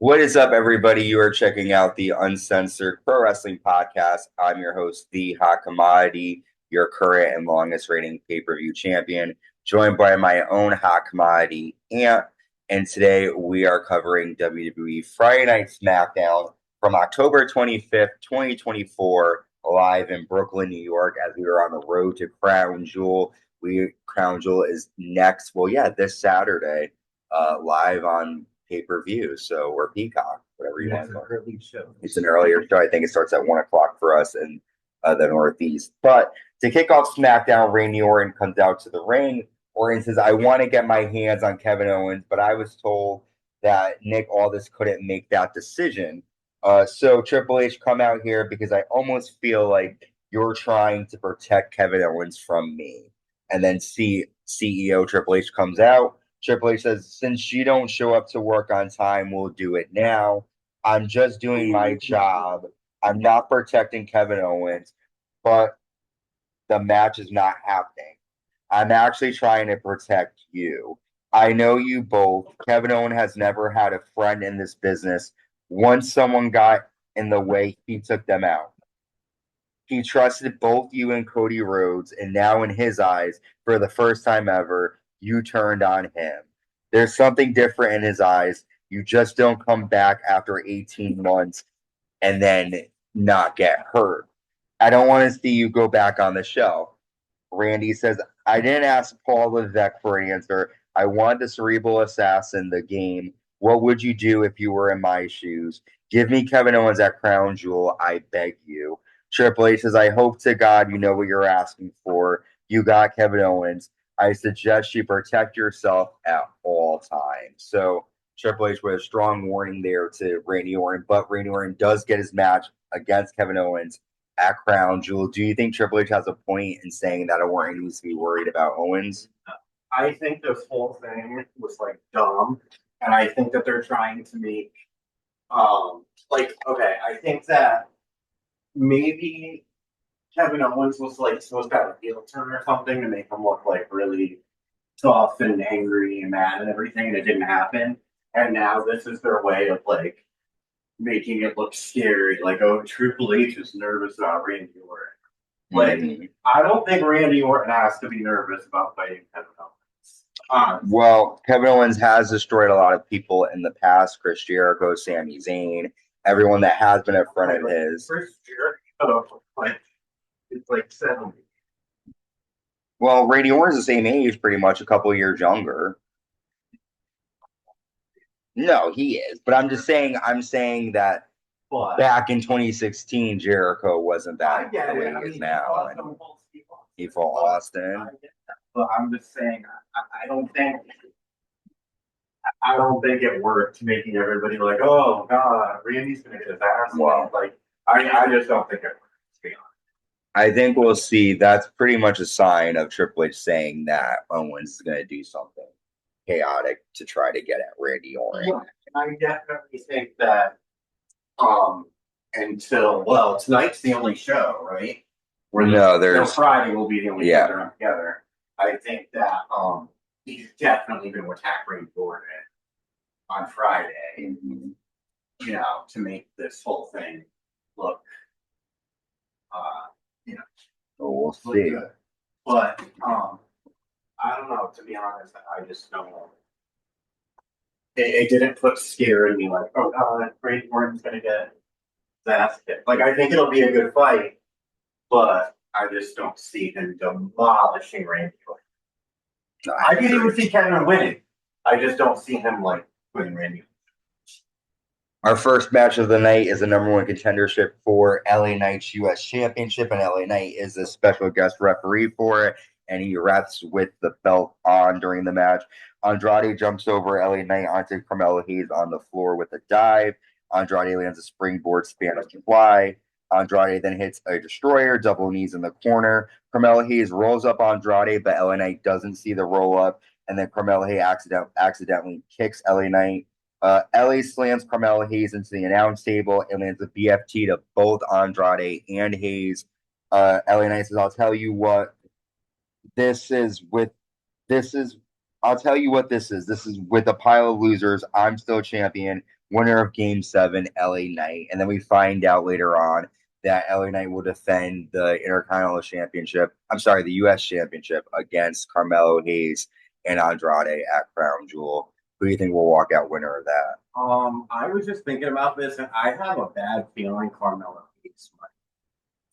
What is up, everybody? You are checking out the Uncensored Pro Wrestling Podcast. I'm your host, The Hot Commodity, your current and longest reigning pay-per-view champion, joined by my own Hot Commodity, Ant. And today we are covering WWE Friday Night SmackDown from October 25th, 2024, live in Brooklyn, New York, as we are on the road to Crown Jewel. Crown Jewel is next, this Saturday, live on pay-per-view, so we're Peacock, whatever you want. Early show. It's an earlier show. I think it starts at 1 o'clock for us in the Northeast. But to kick off SmackDown, Randy Orton comes out to the ring. Orton says, "I want to get my hands on Kevin Owens, but I was told that Nick Aldis couldn't make that decision. So Triple H, come out here because I almost feel like you're trying to protect Kevin Owens from me." And then CEO Triple H comes out. Triple H says, "Since you don't show up to work on time, we'll do it now. I'm just doing my job. I'm not protecting Kevin Owens, but the match is not happening. I'm actually trying to protect you. I know you both. Kevin Owens has never had a friend in this business. Once someone got in the way, he took them out. He trusted both you and Cody Rhodes, and now in his eyes, for the first time ever, you turned on him. There's something different in his eyes. You just don't come back after 18 months and then not get hurt. I don't want to see you go back on the show." Randy says, "I didn't ask Paul Levesque for an answer. I want the cerebral assassin, the game. What would you do if you were in my shoes? Give me Kevin Owens at Crown Jewel. I beg you." Triple H says, "I hope to God you know what you're asking for. You got Kevin Owens. I suggest you protect yourself at all times." So Triple H with a strong warning there to Randy Orton, but Randy Orton does get his match against Kevin Owens at Crown Jewel. Do you think Triple H has a point in saying that Orton needs to be worried about Owens? I think this whole thing was like dumb, and I think that they're trying to make, I think that maybe Kevin Owens was like supposed to have a heel turn or something to make him look like really tough and angry and mad and everything, and it didn't happen. And now this is their way of like making it look scary, like, oh, Triple H is nervous about Randy Orton. Like, I don't think Randy Orton has to be nervous about fighting Kevin Owens. Well, Kevin Owens has destroyed a lot of people in the past. Chris Jericho, Sami Zayn, everyone that has been a friend of his. Chris Jericho, it's like 70. Well, Randy Orton's the same age, pretty much, a couple of years younger. No, he is. But I'm saying that back in 2016, Jericho wasn't that the way he is now. He fought Austin. But I'm just saying, I don't think it worked making everybody like, oh God, Randy's gonna get his ass. Well, I just don't think it worked, to be honest. I think we'll see. That's pretty much a sign of Triple H saying that Owens is going to do something chaotic to try to get at Randy Orton. Yeah, I definitely think that tonight's the only show, right? Friday will be the only show they're together. I think that he's definitely going to attack Randy Orton on Friday, to make this whole thing look, we'll see. Good. But I don't know. To be honest, I just don't know. It didn't put scare in me like, oh God, Randy Orton's gonna get his ass kicked. Like, I think it'll be a good fight, but I just don't see him demolishing Randy Orton. I can even see Kevin winning. I just don't see him like winning Randy. Our first match of the night is the number one contendership for LA Knight's US Championship, and LA Knight is a special guest referee for it, and he refs with the belt on during the match. Andrade jumps over LA Knight onto Carmelo Hayes on the floor with a dive. Andrade lands a springboard Spanish fly. Andrade then hits a destroyer, double knees in the corner. Carmelo Hayes rolls up Andrade, but LA Knight doesn't see the roll up, and then Carmelo Hayes accidentally kicks LA Knight. LA slams Carmelo Hayes into the announce table and lands a BFT to both Andrade and Hayes. LA Knight says, I'll tell you what this is. This is with a pile of losers. I'm still champion. winner of Game 7, LA Knight. And then we find out later on that LA Knight will defend the Intercontinental Championship. I'm sorry, the US Championship against Carmelo Hayes and Andrade at Crown Jewel. Who do you think will walk out winner of that? I was just thinking about this, and I have a bad feeling Carmelo Hayes might.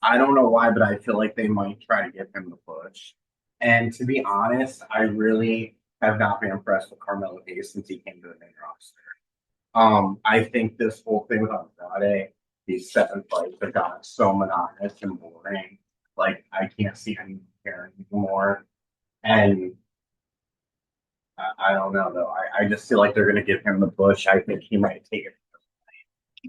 I don't know why, but I feel like they might try to give him the push. And to be honest, I really have not been impressed with Carmelo Hayes since he came to the main roster. I think this whole thing with Andrade, these 7 fights have gotten so monotonous and boring. Like, I can't see anyone caring anymore. And I don't know, though. I just feel like they're going to give him the push. I think he might take it.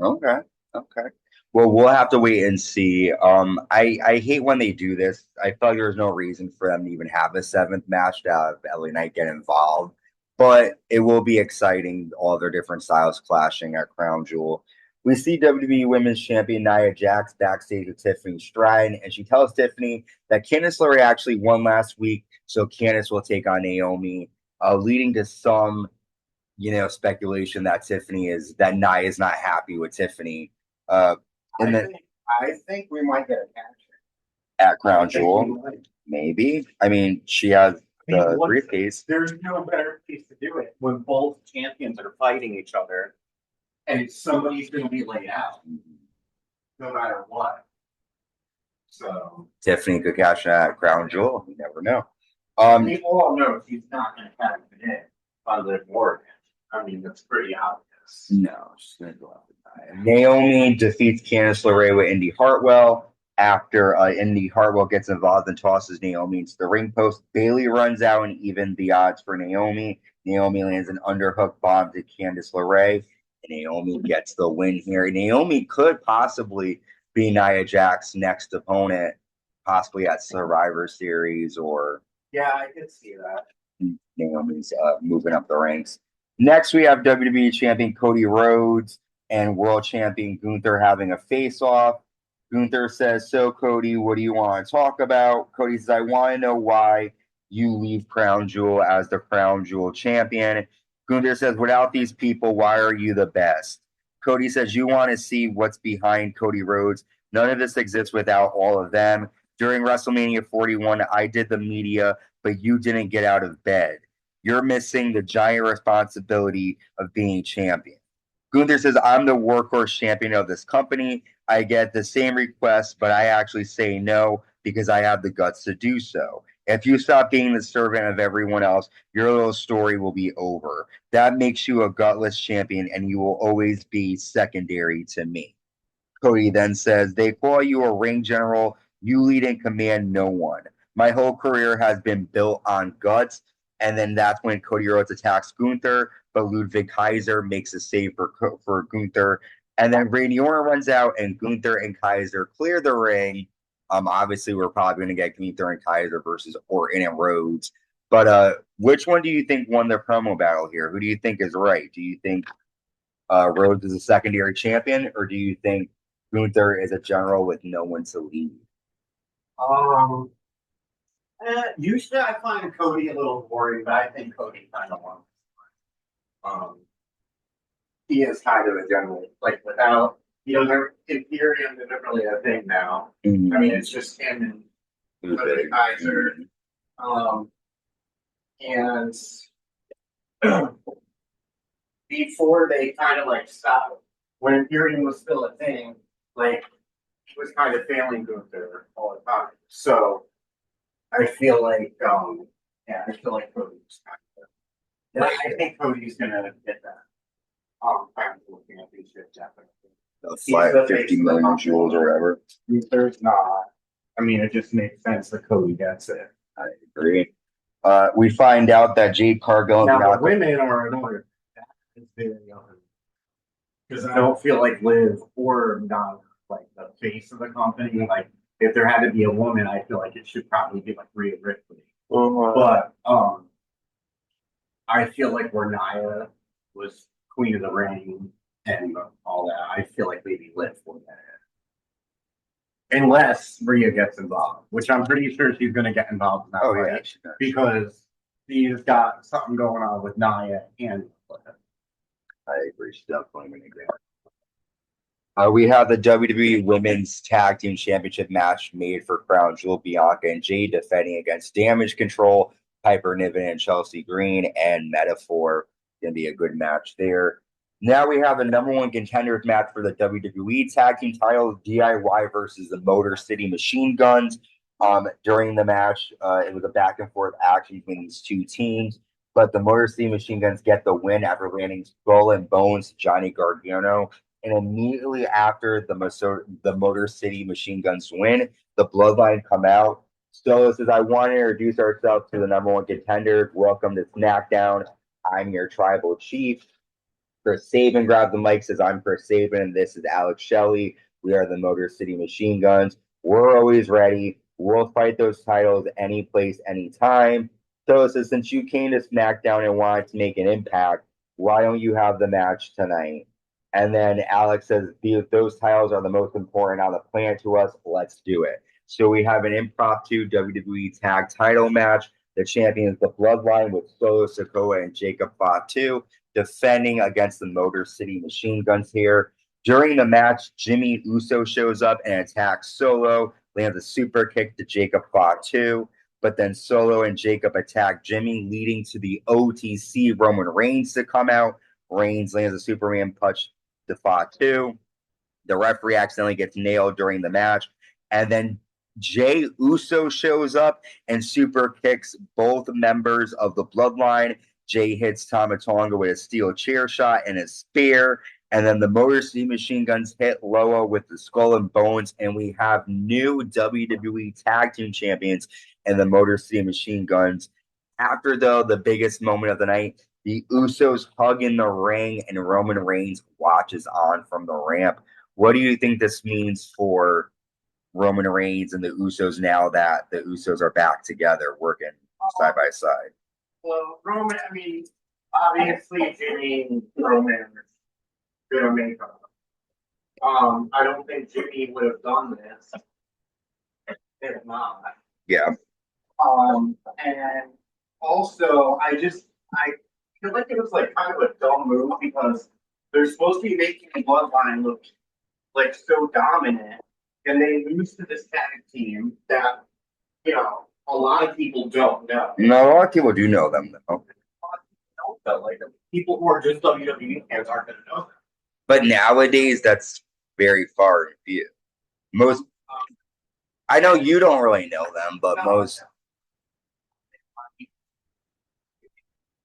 Okay. Okay. Well, we'll have to wait and see. I hate when they do this. I feel like there's no reason for them to even have a 7th match to have LA Knight get involved. But it will be exciting, all their different styles clashing at Crown Jewel. We see WWE Women's Champion Nia Jax backstage with Tiffany Stratton, and she tells Tiffany that Candice LeRae actually won last week, so Candice will take on Naomi, leading to some, speculation that Nia is not happy with Tiffany. I think we might get a catch at Crown Jewel, maybe. I mean, she has the briefcase. There's no better place to do it when both champions are fighting each other, and somebody's going to be laid out, no matter what. So Tiffany could cash at Crown Jewel. You never know. We all know she's not going to catch it in by Liv Morgan. I mean, that's pretty obvious. No, she's going to go out to die. Naomi defeats Candice LeRae with Indy Hartwell. After Indy Hartwell gets involved and tosses Naomi into the ring post, Bayley runs out and even the odds for Naomi. Naomi lands an underhook bomb to Candice LeRae, and Naomi gets the win here. Naomi could possibly be Nia Jax's next opponent, possibly at Survivor Series or. Yeah, I could see that. Naomi's moving up the ranks. Next, we have WWE Champion Cody Rhodes and World Champion Gunther having a face-off. Gunther says, "So, Cody, what do you want to talk about?" Cody says, "I want to know why you leave Crown Jewel as the Crown Jewel champion." Gunther says, "Without these people, why are you the best?" Cody says, "You want to see what's behind Cody Rhodes. None of this exists without all of them. During WrestleMania 41, I did the media, but you didn't get out of bed. You're missing the giant responsibility of being champion." Gunther says, "I'm the workhorse champion of this company. I get the same requests, but I actually say no because I have the guts to do so. If you stop being the servant of everyone else, your little story will be over. That makes you a gutless champion, and you will always be secondary to me." Cody then says, "They call you a ring general. You lead and command no one. My whole career has been built on guts." And then that's when Cody Rhodes attacks Gunther, but Ludwig Kaiser makes a save for Gunther. And then Randy Orton runs out, and Gunther and Kaiser clear the ring. Obviously, we're probably going to get Gunther and Kaiser versus Orton and Rhodes. But which one do you think won the promo battle here? Who do you think is right? Do you think Rhodes is a secondary champion, or do you think Gunther is a general with no one to lead? Usually I find Cody a little boring, but I think Cody kind of won. He is kind of a general, like without, Imperium isn't really a thing now. Mm-hmm. I mean, it's just him and Ludwig Kaiser. And before they kind of like stopped, when Imperium was still a thing, like he was kind of failing Gunther all the time. So I feel like, I feel like Cody's kind of. And I think Cody's gonna get that. Crown Jewel championship definitely. 50 million jewels or whatever. There's not. I mean, it just makes sense that Cody gets it. I agree. We find out that Jade Cargill. Now the women are another. That is very young. Because I don't feel like Liv or not like the face of the company. Like if there had to be a woman, I feel like it should probably be like Rhea Ripley. But I feel like where Nia was Queen of the Ring and all that, I feel like maybe Liv for that. Unless Rhea gets involved, which I'm pretty sure she's going to get involved in that fight, because she's got something going on with Nia and Liv. I agree. There's definitely going to get. We have the WWE Women's Tag Team Championship match made for Crown Jewel. Bianca and Jade defending against Damage Control, Piper Niven and Chelsea Green, and Metaphor. Going to be a good match there. Now we have the #1 contenders match for the WWE Tag Team titles, DIY versus the Motor City Machine Guns. During the match, it was a back and forth action between these two teams, but the Motor City Machine Guns get the win after landing Skull and Bones to Johnny Gargano. And immediately after the Motor City Machine Guns win, the Bloodline come out. So it says, I want to introduce ourselves to the #1 contenders. Welcome to SmackDown. I'm your tribal chief. Chris Sabin grabs the mic, says, I'm Chris Sabin, and this is Alex Shelley. We are the Motor City Machine Guns. We're always ready. We'll fight those titles any place, anytime. So it says, since you came to SmackDown and wanted to make an impact, why don't you have the match tonight? And then Alex says, those titles are the most important on the planet to us. Let's do it. So we have an impromptu WWE tag title match. The champion is the Bloodline with Solo Sikoa and Jacob Fatu defending against the Motor City Machine Guns here. During the match, Jimmy Uso shows up and attacks Solo, lands a super kick to Jacob Fatu, but then Solo and Jacob attack Jimmy, leading to the OTC Roman Reigns to come out. Reigns lands a Superman punch to Fatu. The referee accidentally gets nailed during the match, and then Jey Uso shows up and super kicks both members of the Bloodline. Jey hits Tama Tonga with a steel chair shot and a spear, and then the Motor City Machine Guns hit Loa with the Skull and Bones, and we have new WWE Tag Team Champions and the Motor City Machine Guns. After, though, the biggest moment of the night, the Usos hug in the ring, and Roman Reigns watches on from the ramp. What do you think this means for Roman Reigns and the Usos now that the Usos are back together working side by side? Well, Roman, I mean, obviously Jimmy and Roman are gonna make up. I don't think Jimmy would have done this if not. Yeah. And also I feel like it was like kind of a dumb move because they're supposed to be making the Bloodline look like so dominant, and they lose to this tag team that, you know, a lot of people don't know. No, a lot of people do know them, though. Like, people who are just WWE fans aren't going to know them. But nowadays, that's very far in view. Most, I know you don't really know them, but No. most.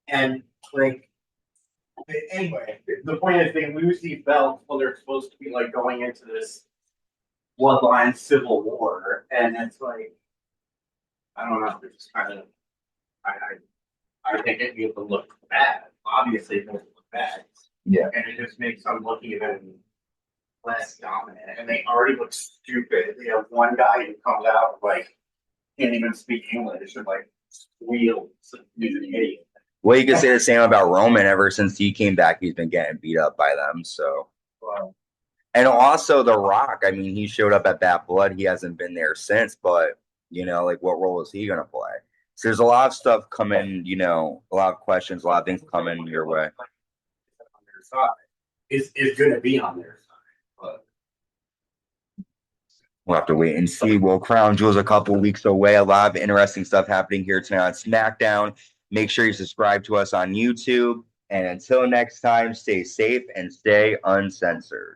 And, like, anyway, the point is they lose these belts when they're supposed to be, like, going into this Bloodline civil war, and it's like, I don't know, it's just kind of, I think it made them look bad. Obviously, it doesn't look bad. Yeah. And it just makes them look even less dominant. And they already look stupid. They have one guy who comes out, like, can't even speak English and, like, squeals. He's an idiot. Well, you can say the same about Roman. Ever since he came back, he's been getting beat up by them. So. Wow. And also The Rock, I mean, he showed up at Bad Blood. He hasn't been there since, but, you know, like, what role is he going to play? So there's a lot of stuff coming, you know, a lot of questions, a lot of things coming your way. On their side. Is going to be on their side. But we'll have to wait and see. Well, Crown Jewel's a couple weeks away. A lot of interesting stuff happening here tonight on SmackDown. Make sure you subscribe to us on YouTube. And until next time, stay safe and stay uncensored.